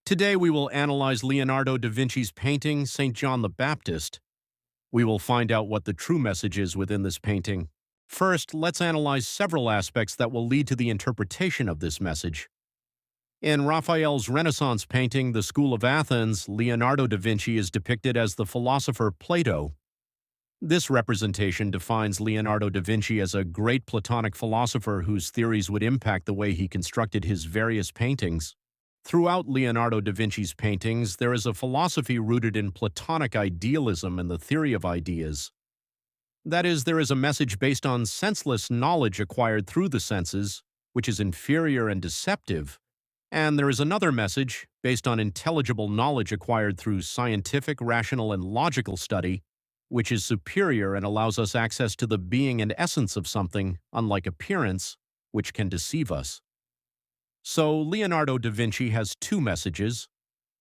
Today we will analyze Leonardo da Vinci's painting, St. John the Baptist. We will find out what the true message is within this painting. First, let's analyze several aspects that will lead to the interpretation of this message. In Raphael's Renaissance painting, The School of Athens, Leonardo da Vinci is depicted as the philosopher Plato. This representation defines Leonardo da Vinci as a great Platonic philosopher whose theories would impact the way he constructed his various paintings. Throughout Leonardo da Vinci's paintings, there is a philosophy rooted in Platonic idealism and the theory of ideas. That is, there is a message based on senseless knowledge acquired through the senses, which is inferior and deceptive, and there is another message based on intelligible knowledge acquired through scientific, rational, and logical study, which is superior and allows us access to the being and essence of something, unlike appearance, which can deceive us. So Leonardo da Vinci has two messages,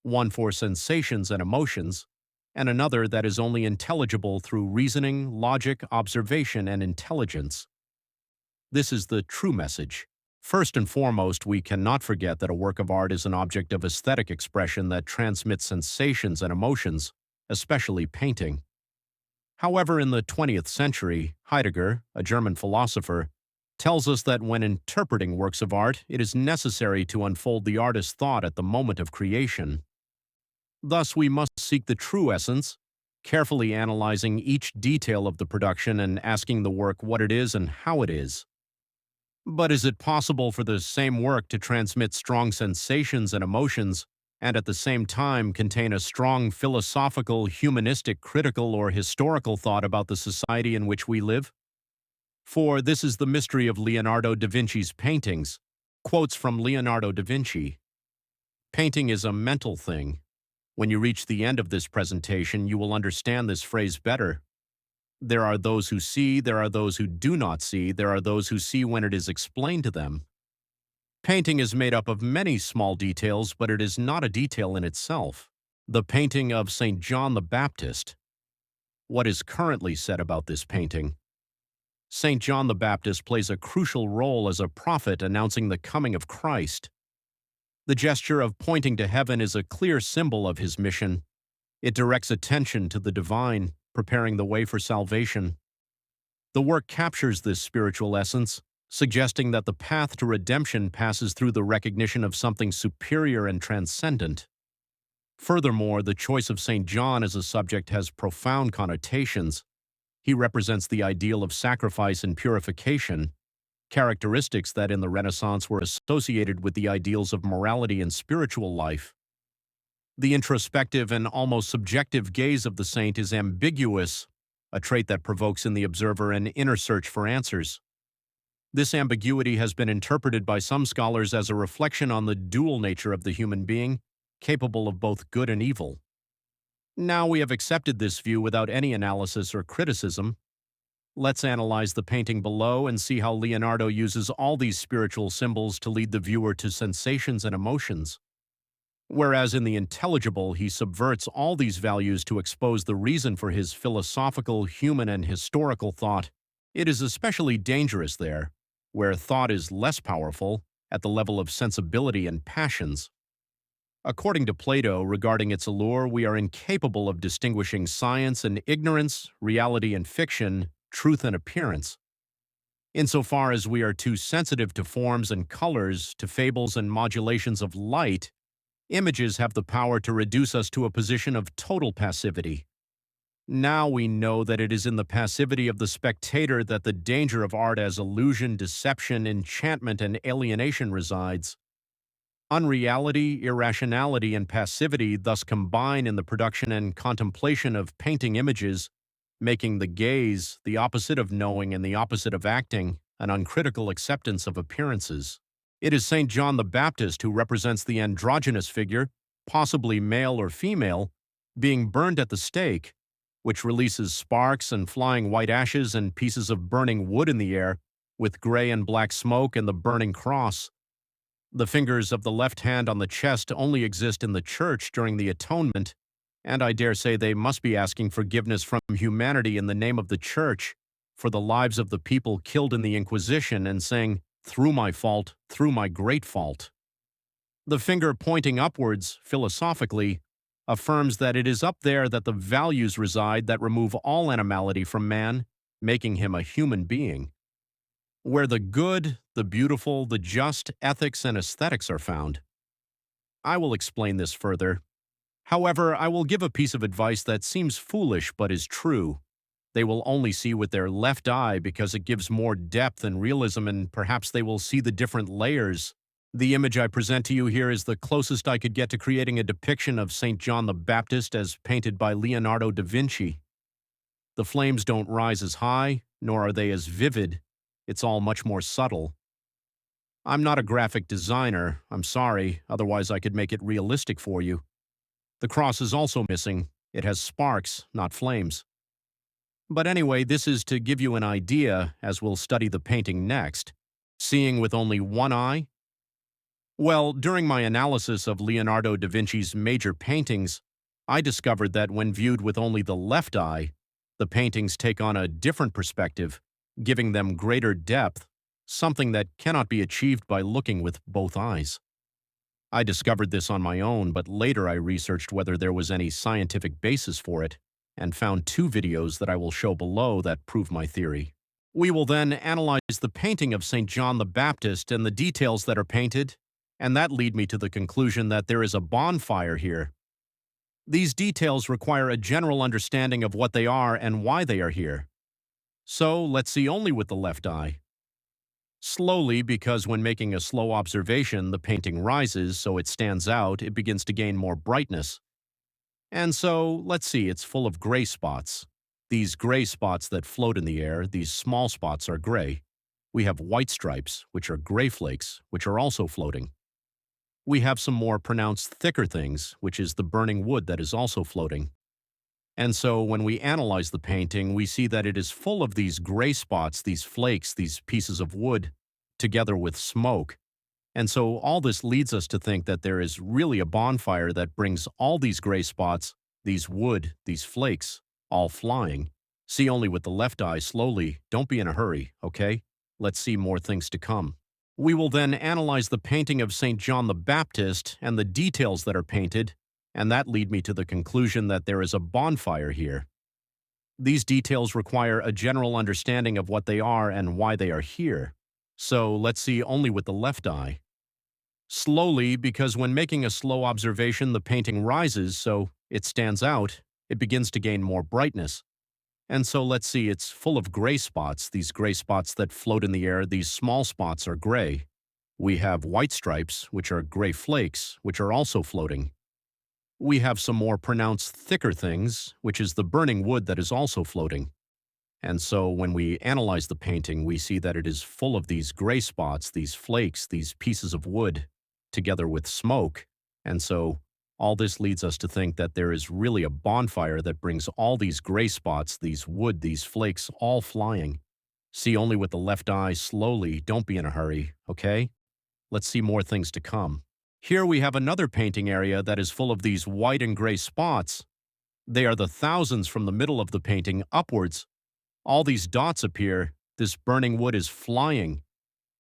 one for sensations and emotions, and another that is only intelligible through reasoning, logic, observation, and intelligence. This is the true message. First and foremost, we cannot forget that a work of art is an object of aesthetic expression that transmits sensations and emotions, especially painting. However, in the 20th century, Heidegger, a German philosopher, tells us that when interpreting works of art, it is necessary to unfold the artist's thought at the moment of creation. Thus, we must seek the true essence, carefully analyzing each detail of the production and asking the work what it is and how it is. But is it possible for the same work to transmit strong sensations and emotions and at the same time contain a strong philosophical, humanistic, critical, or historical thought about the society in which we live? For this is the mystery of Leonardo da Vinci's paintings. Quotes from Leonardo da Vinci. Painting is a mental thing. When you reach the end of this presentation, you will understand this phrase better. There are those who see, there are those who do not see, there are those who see when it is explained to them. Painting is made up of many small details, but it is not a detail in itself. The painting of St. John the Baptist. What is currently said about this painting? St. John the Baptist plays a crucial role as a prophet announcing the coming of Christ. The gesture of pointing to heaven is a clear symbol of his mission. It directs attention to the divine, preparing the way for salvation. The work captures this spiritual essence, suggesting that the path to redemption passes through the recognition of something superior and transcendent. Furthermore, the choice of St. John as a subject has profound connotations. He represents the ideal of sacrifice and purification, characteristics that in the Renaissance were associated with the ideals of morality and spiritual life. The introspective and almost subjective gaze of the saint is ambiguous, a trait that provokes in the observer an inner search for answers. This ambiguity has been interpreted by some scholars as a reflection on the dual nature of the human being, capable of both good and evil. Now we have accepted this view without any analysis or criticism. Let's analyze the painting below and see how Leonardo uses all these spiritual symbols to lead the viewer to sensations and emotions. Whereas in the intelligible, he subverts all these values to expose the reason for his philosophical, human, and historical thought, it is especially dangerous there, where thought is less powerful, at the level of sensibility and passions. According to Plato, regarding its allure, we are incapable of distinguishing science and ignorance, reality and fiction, truth and appearance. Insofar as we are too sensitive to forms and colors, to fables and modulations of light, images have the power to reduce us to a position of total passivity. Now we know that it is in the passivity of the spectator that the danger of art as illusion, deception, enchantment, and alienation resides. Unreality, irrationality, and passivity thus combine in the production and contemplation of painting images, making the gaze, the opposite of knowing and the opposite of acting, an uncritical acceptance of appearances. It is St. John the Baptist who represents the androgynous figure, possibly male or female, being burned at the stake, which releases sparks and flying white ashes and pieces of burning wood in the air, with gray and black smoke and the burning cross. The fingers of the left hand on the chest only exist in the church during the atonement, and I dare say they must be asking forgiveness from humanity in the name of the church for the lives of the people killed in the Inquisition and saying, "Through my fault, through my great fault." The finger pointing upwards, philosophically, affirms that it is up there that the values reside that remove all animality from man, making him a human being. Where the good, the beautiful, the just, ethics, and aesthetics are found. I will explain this further. However, I will give a piece of advice that seems foolish but is true. They will only see with their left eye because it gives more depth and realism, and perhaps they will see the different layers. The image I present to you here is the closest I could get to creating a depiction of St. John the Baptist as painted by Leonardo da Vinci. The flames don't rise as high, nor are they as vivid. It's all much more subtle. I'm not a graphic designer, I'm sorry, otherwise I could make it realistic for you. The cross is also missing. It has sparks, not flames. But anyway, this is to give you an idea, as we'll study the painting next. Seeing with only one eye? Well, during my analysis of Leonardo da Vinci's major paintings, I discovered that when viewed with only the left eye, the paintings take on a different perspective, giving them greater depth, something that cannot be achieved by looking with both eyes. I discovered this on my own, but later I researched whether there was any scientific basis for it, and found 2 videos that I will show below that prove my theory. We will then analyze the painting of St. John the Baptist and the details that are painted, and that lead me to the conclusion that there is a bonfire here. These details require a general understanding of what they are and why they are here. So let's see only with the left eye. Slowly, because when making a slow observation, the painting rises, so it stands out, it begins to gain more brightness. And so, let's see, it's full of gray spots. These gray spots that float in the air, these small spots are gray. We have white stripes, which are gray flakes, which are also floating. We have some more pronounced thicker things, which is the burning wood that is also floating. And so when we analyze the painting, we see that it is full of these gray spots, these flakes, these pieces of wood, together with smoke. And so all this leads us to think that there is really a bonfire that brings all these gray spots, these wood, these flakes, all flying. See only with the left eye slowly, don't be in a hurry, okay? Let's see more things to come. We will then analyze the painting of St. John the Baptist and the details that are painted, and that lead me to the conclusion that there is a bonfire here. These details require a general understanding of what they are and why they are here. So let's see only with the left eye. Slowly, because when making a slow observation, the painting rises, so it stands out, it begins to gain more brightness. And so let's see, it's full of gray spots, these gray spots that float in the air, these small spots are gray. We have white stripes, which are gray flakes, which are also floating. We have some more pronounced thicker things, which is the burning wood that is also floating. And so when we analyze the painting, we see that it is full of these gray spots, these flakes, these pieces of wood, together with smoke. And so all this leads us to think that there is really a bonfire that brings all these gray spots, these wood, these flakes, all flying. See only with the left eye slowly, don't be in a hurry, okay? Let's see more things to come. Here we have another painting area that is full of these white and gray spots. They are the thousands from the middle of the painting upwards. All these dots appear. This burning wood is flying.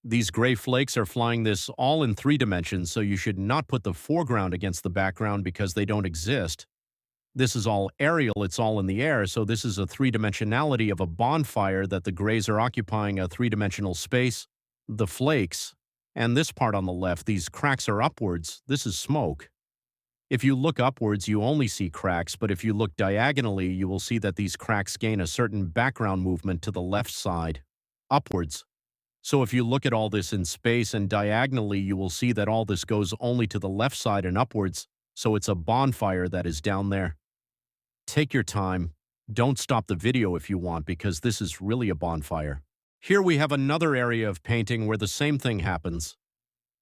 These gray flakes are flying this all in 3 dimensions, so you should not put the foreground against the background because they don't exist. This is all aerial, it's all in the air, so this is a 3-dimensionality of a bonfire that the grays are occupying a 3-dimensional space. The flakes, and this part on the left, these cracks are upwards. This is smoke. If you look upwards, you only see cracks, but if you look diagonally, you will see that these cracks gain a certain background movement to the left side, upwards. So if you look at all this in space and diagonally, you will see that all this goes only to the left side and upwards, so it's a bonfire that is down there. Take your time. Don't stop the video if you want, because this is really a bonfire. Here we have another area of painting where the same thing happens.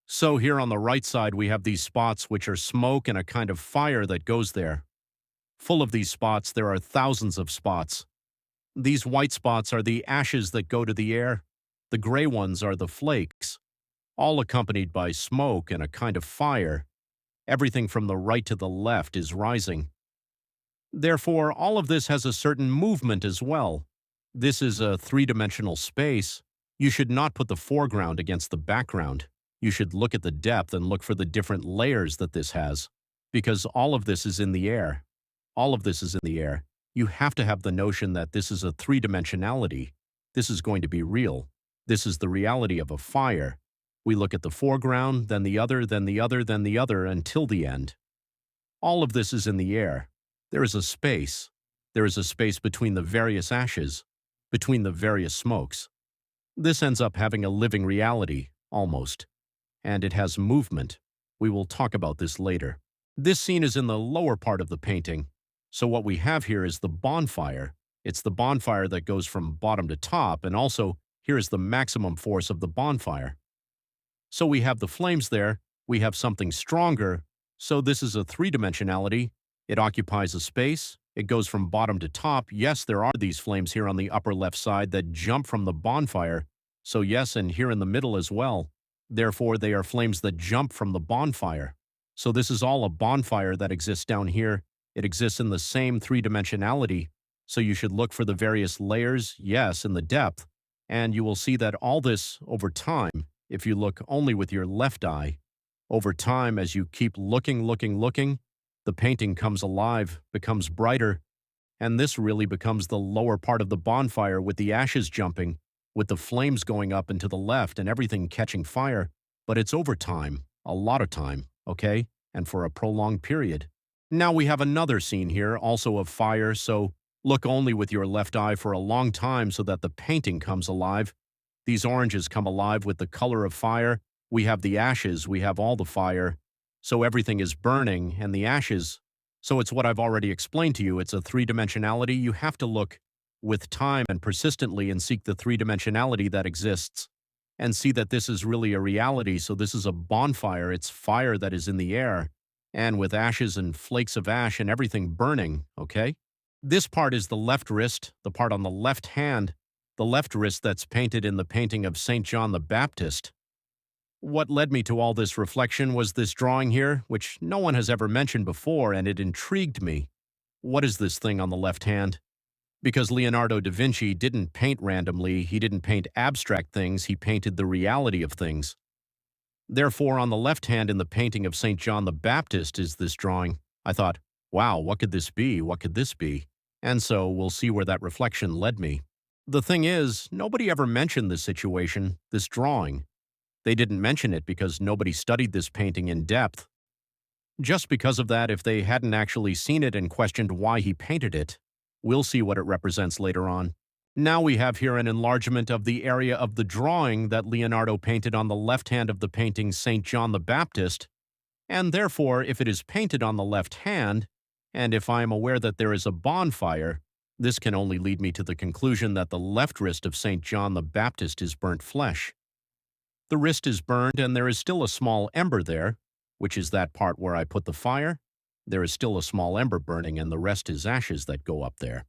So here on the right side, we have these spots which are smoke and a kind of fire that goes there. Full of these spots, there are thousands of spots. These white spots are the ashes that go to the air. The gray ones are the flakes, all accompanied by smoke and a kind of fire. Everything from the right to the left is rising. Therefore, all of this has a certain movement as well. This is a 3-dimensional space. You should not put the foreground against the background. You should look at the depth and look for the different layers that this has, because all of this is in the air. All of this is in the air. You have to have the notion that this is a three-dimensionality. This is going to be real. This is the reality of a fire. We look at the foreground, then the other, then the other, then the other, until the end. All of this is in the air. There is a space. There is a space between the various ashes, between the various smokes. This ends up having a living reality, almost. And it has movement. We will talk about this later. This scene is in the lower part of the painting. So what we have here is the bonfire. It's the bonfire that goes from bottom to top, and also here is the maximum force of the bonfire. So we have the flames there, we have something stronger, so this is a three-dimensionality. It occupies a space, it goes from bottom to top. Yes, there are these flames here on the upper left side that jump from the bonfire, so yes, and here in the middle as well. Therefore, they are flames that jump from the bonfire. So this is all a bonfire that exists down here. It exists in the same three-dimensionality, so you should look for the various layers, yes, in the depth, and you will see that all this, over time, if you look only with your left eye, over time, as you keep looking, the painting comes alive, becomes brighter, and this really becomes the lower part of the bonfire with the ashes jumping, with the flames going up and to the left and everything catching fire. But it's over time, a lot of time, okay? And for a prolonged period. Now we have another scene here, also of fire, so look only with your left eye for a long time so that the painting comes alive. These oranges come alive with the color of fire. We have the ashes, we have all the fire. So everything is burning, and the ashes. So it's what I've already explained to you. It's a three-dimensionality. You have to look with time and persistently and seek the three-dimensionality that exists. And see that this is really a reality. So this is a bonfire. It's fire that is in the air. And with ashes and flakes of ash and everything burning, okay? This part is the left wrist, the part on the left hand, the left wrist that's painted in the painting of St. John the Baptist. What led me to all this reflection was this drawing here, which no one has ever mentioned before, and it intrigued me. What is this thing on the left hand? Because Leonardo da Vinci didn't paint randomly, he didn't paint abstract things, he painted the reality of things. Therefore, on the left hand in the painting of St. John the Baptist is this drawing. I thought, wow, what could this be? What could this be? And so we'll see where that reflection led me. The thing is, nobody ever mentioned this situation, this drawing. They didn't mention it because nobody studied this painting in depth. Just because of that, if they hadn't actually seen it and questioned why he painted it, we'll see what it represents later on. Now we have here an enlargement of the area of the drawing that Leonardo painted on the left hand of the painting St. John the Baptist, and therefore, if it is painted on the left hand, and if I am aware that there is a bonfire, this can only lead me to the conclusion that the left wrist of St. John the Baptist is burnt flesh. The wrist is burned and there is still a small ember there, which is that part where I put the fire. There is still a small ember burning and the rest is ashes that go up there.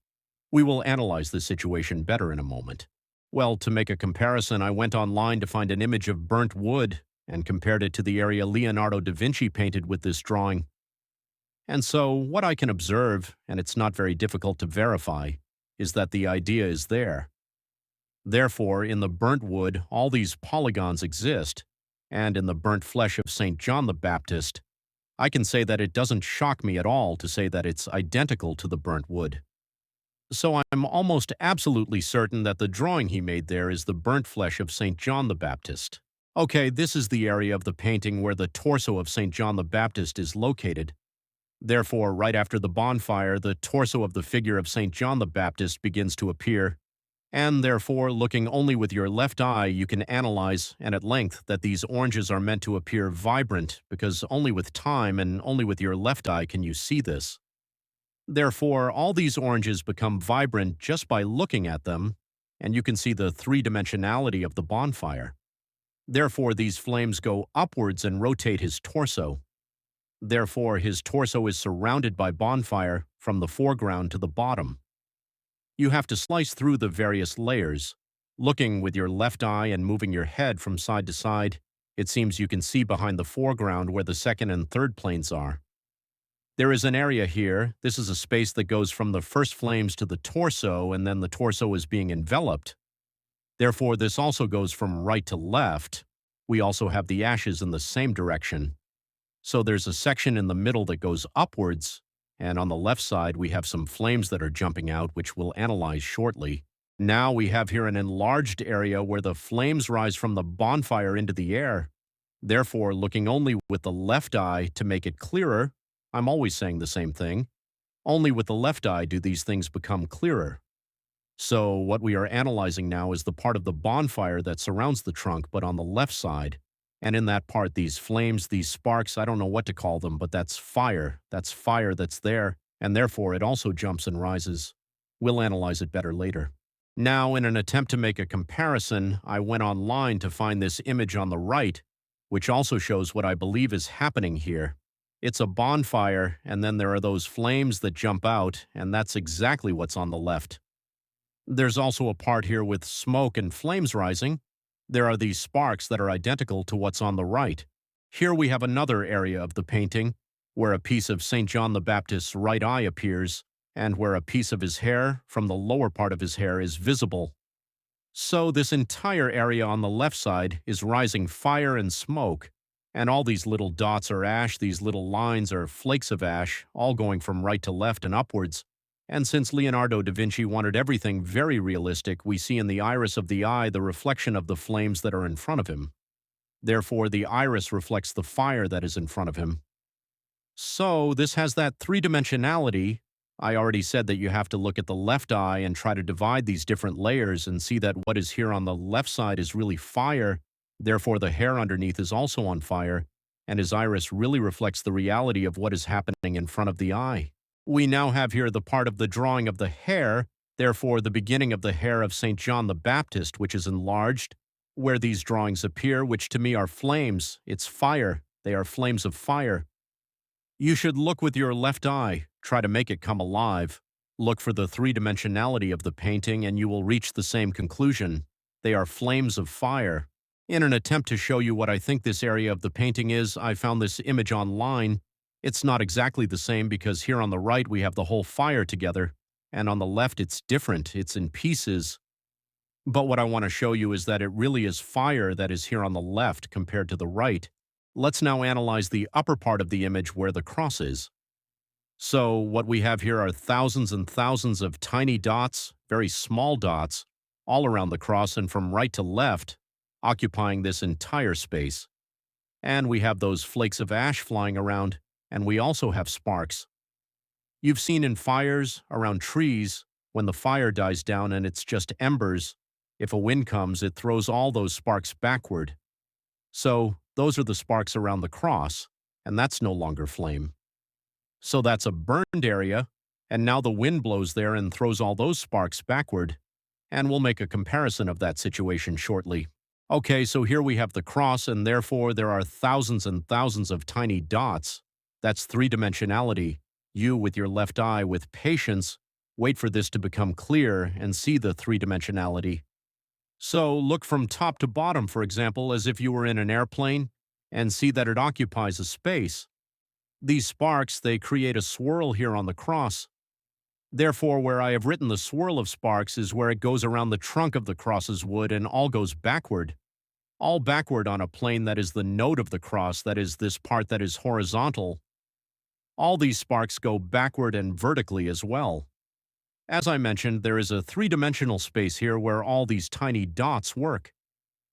We will analyze this situation better in a moment. Well, to make a comparison, I went online to find an image of burnt wood and compared it to the area Leonardo da Vinci painted with this drawing. And so, what I can observe, and it's not very difficult to verify, is that the idea is there. Therefore, in the burnt wood, all these polygons exist, and in the burnt flesh of St. John the Baptist, I can say that it doesn't shock me at all to say that it's identical to the burnt wood. So I'm almost absolutely certain that the drawing he made there is the burnt flesh of St. John the Baptist. Okay, this is the area of the painting where the torso of St. John the Baptist is located. Therefore, right after the bonfire, the torso of the figure of St. John the Baptist begins to appear, and therefore, looking only with your left eye, you can analyze, and at length, that these oranges are meant to appear vibrant, because only with time and only with your left eye can you see this. Therefore, all these oranges become vibrant just by looking at them, and you can see the three-dimensionality of the bonfire. Therefore, these flames go upwards and rotate his torso. Therefore, his torso is surrounded by bonfire from the foreground to the bottom. You have to slice through the various layers. Looking with your left eye and moving your head from side to side, it seems you can see behind the foreground where the second and third planes are. There is an area here. This is a space that goes from the first flames to the torso, and then the torso is being enveloped. Therefore, this also goes from right to left. We also have the ashes in the same direction. So there's a section in the middle that goes upwards, and on the left side we have some flames that are jumping out, which we'll analyze shortly. Now we have here an enlarged area where the flames rise from the bonfire into the air. Therefore, looking only with the left eye to make it clearer, I'm always saying the same thing, only with the left eye do these things become clearer. So what we are analyzing now is the part of the bonfire that surrounds the trunk, but on the left side. And in that part, these flames, these sparks, I don't know what to call them, but that's fire. That's fire that's there, and therefore it also jumps and rises. We'll analyze it better later. Now, in an attempt to make a comparison, I went online to find this image on the right, which also shows what I believe is happening here. It's a bonfire, and then there are those flames that jump out, and that's exactly what's on the left. There's also a part here with smoke and flames rising. There are these sparks that are identical to what's on the right. Here we have another area of the painting, where a piece of St. John the Baptist's right eye appears, and where a piece of his hair, from the lower part of his hair, is visible. So this entire area on the left side is rising fire and smoke, and all these little dots are ash, these little lines are flakes of ash, all going from right to left and upwards. And since Leonardo da Vinci wanted everything very realistic, we see in the iris of the eye the reflection of the flames that are in front of him. Therefore, the iris reflects the fire that is in front of him. So this has that three-dimensionality. I already said that you have to look at the left eye and try to divide these different layers and see that what is here on the left side is really fire. Therefore, the hair underneath is also on fire, and his iris really reflects the reality of what is happening in front of the eye. We now have here the part of the drawing of the hair, therefore the beginning of the hair of St. John the Baptist, which is enlarged, where these drawings appear, which to me are flames. It's fire. They are flames of fire. You should look with your left eye, try to make it come alive. Look for the three-dimensionality of the painting and you will reach the same conclusion. They are flames of fire. In an attempt to show you what I think this area of the painting is, I found this image online. It's not exactly the same because here on the right we have the whole fire together, and on the left it's different, it's in pieces. But what I want to show you is that it really is fire that is here on the left compared to the right. Let's now analyze the upper part of the image where the cross is. So what we have here are thousands and thousands of tiny dots, very small dots, all around the cross and from right to left, occupying this entire space. And we have those flakes of ash flying around, and we also have sparks. You've seen in fires around trees, when the fire dies down and it's just embers, if a wind comes, it throws all those sparks backward. So those are the sparks around the cross, and that's no longer flame. So that's a burned area, and now the wind blows there and throws all those sparks backward, and we'll make a comparison of that situation shortly. Okay, so here we have the cross, and therefore there are thousands and thousands of tiny dots. That's three-dimensionality. You, with your left eye, with patience, wait for this to become clear and see the three-dimensionality. So look from top to bottom, for example, as if you were in an airplane, and see that it occupies a space. These sparks, they create a swirl here on the cross. Therefore, where I have written the swirl of sparks is where it goes around the trunk of the cross's wood and all goes backward. All backward on a plane that is the node of the cross, that is this part that is horizontal. All these sparks go backward and vertically as well. As I mentioned, there is a three-dimensional space here where all these tiny dots work.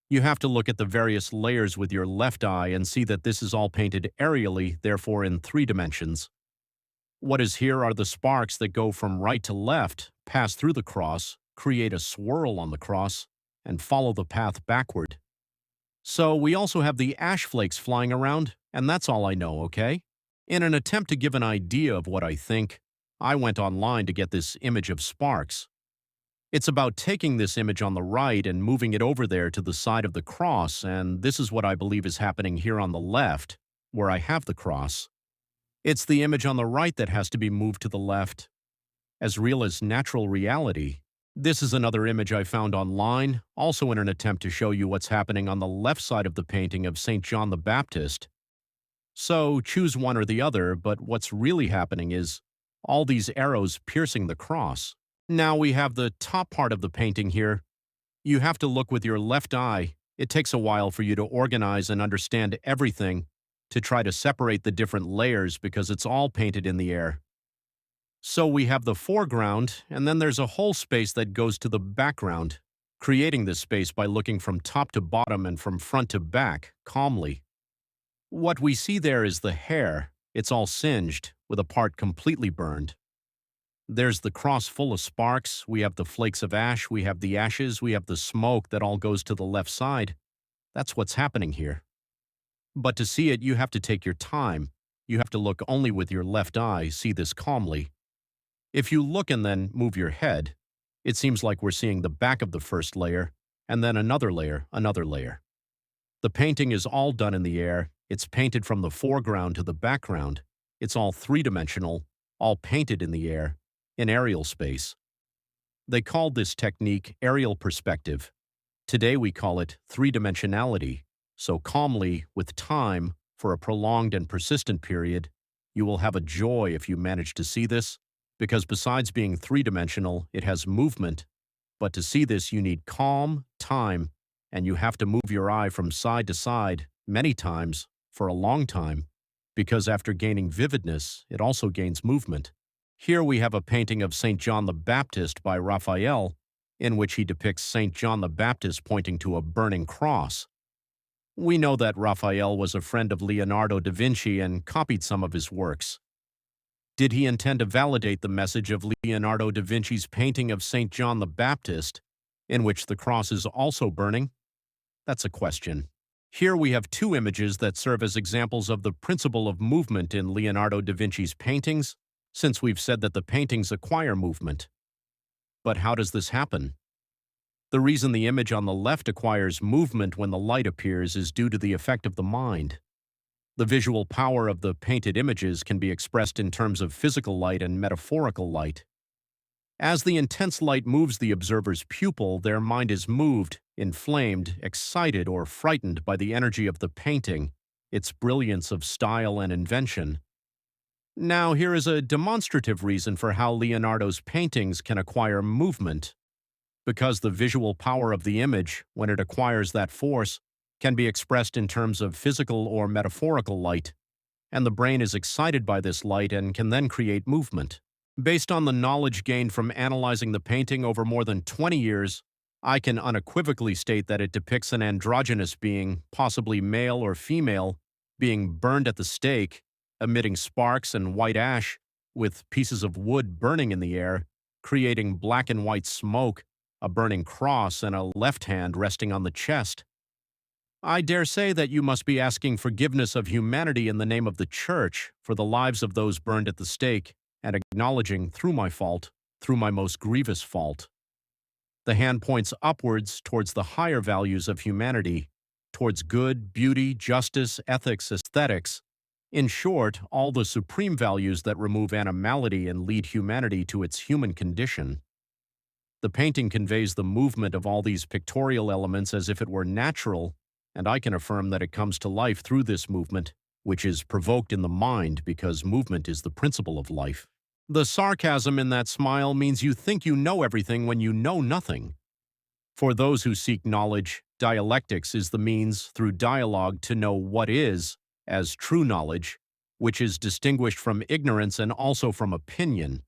You have to look at the various layers with your left eye and see that this is all painted aerially, therefore in 3 dimensions. What is here are the sparks that go from right to left, pass through the cross, create a swirl on the cross, and follow the path backward. So we also have the ash flakes flying around, and that's all I know, okay? In an attempt to give an idea of what I think, I went online to get this image of sparks. It's about taking this image on the right and moving it over there to the side of the cross, and this is what I believe is happening here on the left, where I have the cross. It's the image on the right that has to be moved to the left. As real as natural reality. This is another image I found online, also in an attempt to show you what's happening on the left side of the painting of St. John the Baptist. So choose one or the other, but what's really happening is all these arrows piercing the cross. Now we have the top part of the painting here. You have to look with your left eye. It takes a while for you to organize and understand everything, to try to separate the different layers because it's all painted in the air. So we have the foreground, and then there's a whole space that goes to the background, creating this space by looking from top to bottom and from front to back, calmly. What we see there is the hair. It's all singed, with a part completely burned. There's the cross full of sparks, we have the flakes of ash, we have the ashes, we have the smoke that all goes to the left side. That's what's happening here. But to see it, you have to take your time. You have to look only with your left eye, see this calmly. If you look and then move your head, it seems like we're seeing the back of the first layer, and then another layer, another layer. The painting is all done in the air. It's painted from the foreground to the background. It's all three-dimensional, all painted in the air, in aerial space. They called this technique aerial perspective. Today we call it three-dimensionality. So calmly, with time, for a prolonged and persistent period, you will have a joy if you manage to see this, because besides being three-dimensional, it has movement. But to see this, you need calm, time, and you have to move your eye from side to side many times for a long time, because after gaining vividness, it also gains movement. Here we have a painting of St. John the Baptist by Raphael, in which he depicts St. John the Baptist pointing to a burning cross. We know that Raphael was a friend of Leonardo da Vinci and copied some of his works. Did he intend to validate the message of Leonardo da Vinci's painting of St. John the Baptist, in which the cross is also burning? That's a question. Here we have two images that serve as examples of the principle of movement in Leonardo da Vinci's paintings, since we've said that the paintings acquire movement. But how does this happen? The reason the image on the left acquires movement when the light appears is due to the effect of the mind. The visual power of the painted images can be expressed in terms of physical light and metaphorical light. As the intense light moves the observer's pupil, their mind is moved, inflamed, excited, or frightened by the energy of the painting, its brilliance of style and invention. Now, here is a demonstrative reason for how Leonardo's paintings can acquire movement. Because the visual power of the image, when it acquires that force, can be expressed in terms of physical or metaphorical light, and the brain is excited by this light and can then create movement. Based on the knowledge gained from analyzing the painting over more than 20 years, I can unequivocally state that it depicts an androgynous being, possibly male or female, being burned at the stake, emitting sparks and white ash, with pieces of wood burning in the air, creating black and white smoke, a burning cross, and a left hand resting on the chest. I dare say that you must be asking forgiveness of humanity in the name of the Church for the lives of those burned at the stake, and acknowledging, through my fault, through my most grievous fault. The hand points upwards towards the higher values of humanity, towards good, beauty, justice, ethics, aesthetics. In short, all the supreme values that remove animality and lead humanity to its human condition. The painting conveys the movement of all these pictorial elements as if it were natural, and I can affirm that it comes to life through this movement, which is provoked in the mind because movement is the principle of life. The sarcasm in that smile means you think you know everything when you know nothing. For those who seek knowledge, dialectics is the means through dialogue to know what is, as true knowledge, which is distinguished from ignorance and also from opinion.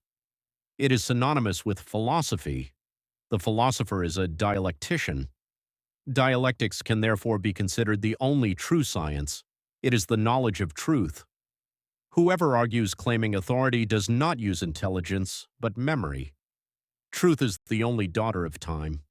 It is synonymous with philosophy. The philosopher is a dialectician. Dialectics can therefore be considered the only true science. It is the knowledge of truth. Whoever argues claiming authority does not use intelligence, but memory. Truth is the only daughter of time.